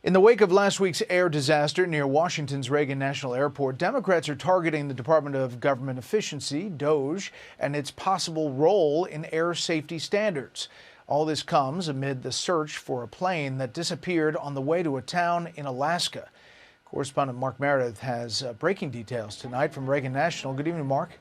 In the wake of last week's air disaster near Washington's Reagan National Airport, Democrats are targeting the Department of Government Efficiency, DOGE, and its possible role in air safety standards. All this comes amid the search for a plane that disappeared on the way to a town in Alaska. Correspondent Mark Meredith has breaking details tonight from Reagan National. Good evening, Mark.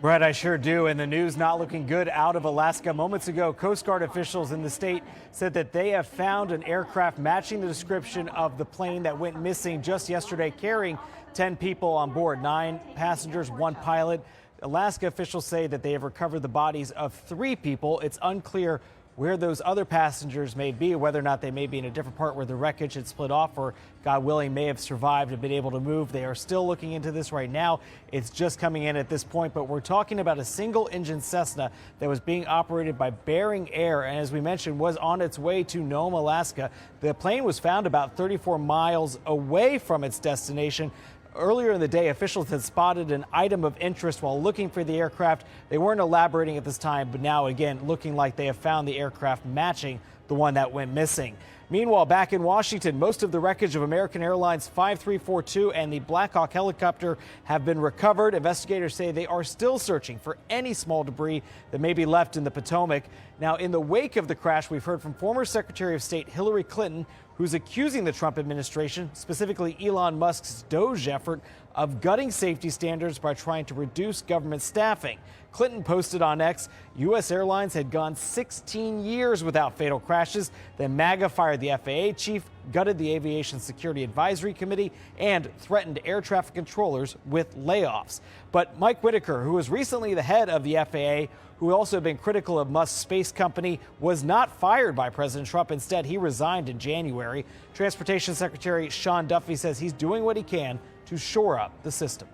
Brett, I sure do. And the news not looking good out of Alaska. Moments ago, Coast Guard officials in the state said that they have found an aircraft matching the description of the plane that went missing just yesterday, carrying 10 people on board, 9 passengers, 1 pilot. Alaska officials say that they have recovered the bodies of 3 people. It's unclear where those other passengers may be, whether or not they may be in a different part where the wreckage had split off, or, God willing, may have survived and been able to move. They are still looking into this right now. It's just coming in at this point, but we're talking about a single-engine Cessna that was being operated by Bering Air, and as we mentioned, was on its way to Nome, Alaska. The plane was found about 34 miles away from its destination. Earlier in the day, officials had spotted an item of interest while looking for the aircraft. They weren't elaborating at this time, but now, again, looking like they have found the aircraft matching the one that went missing. Meanwhile, back in Washington, most of the wreckage of American Airlines 5342 and the Black Hawk helicopter have been recovered. Investigators say they are still searching for any small debris that may be left in the Potomac. Now, in the wake of the crash, we've heard from former Secretary of State Hillary Clinton, who's accusing the Trump administration, specifically Elon Musk's DOGE effort, of gutting safety standards by trying to reduce government staffing. Clinton posted on X, U.S. Airlines had gone 16 years without fatal crashes. Then MAGA fired the FAA chief, gutted the Aviation Security Advisory Committee, and threatened air traffic controllers with layoffs. But Mike Whitaker, who was recently the head of the FAA, who also had been critical of Musk's space company, was not fired by President Trump. Instead, he resigned in January. Transportation Secretary Sean Duffy says he's doing what he can to shore up the system.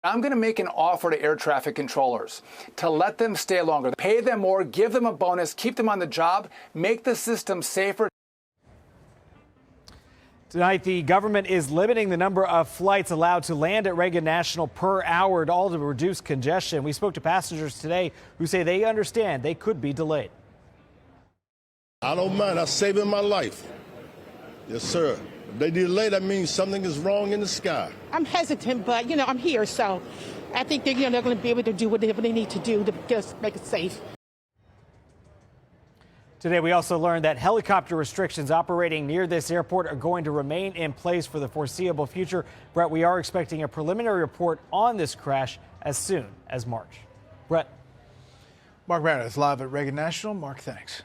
I'm going to make an offer to air traffic controllers to let them stay longer, pay them more, give them a bonus, keep them on the job, make the system safer. Tonight, the government is limiting the number of flights allowed to land at Reagan National per hour, all to reduce congestion. We spoke to passengers today who say they understand they could be delayed. I don't mind. That's saving my life. Yes, sir. If they delay, that means something is wrong in the sky. I'm hesitant, but, I'm here, so I think they're going to be able to do whatever they need to do to just make it safe. Today, we also learned that helicopter restrictions operating near this airport are going to remain in place for the foreseeable future. Brett, we are expecting a preliminary report on this crash as soon as March. Brett. Mark Meredith live at Reagan National. Mark, thanks.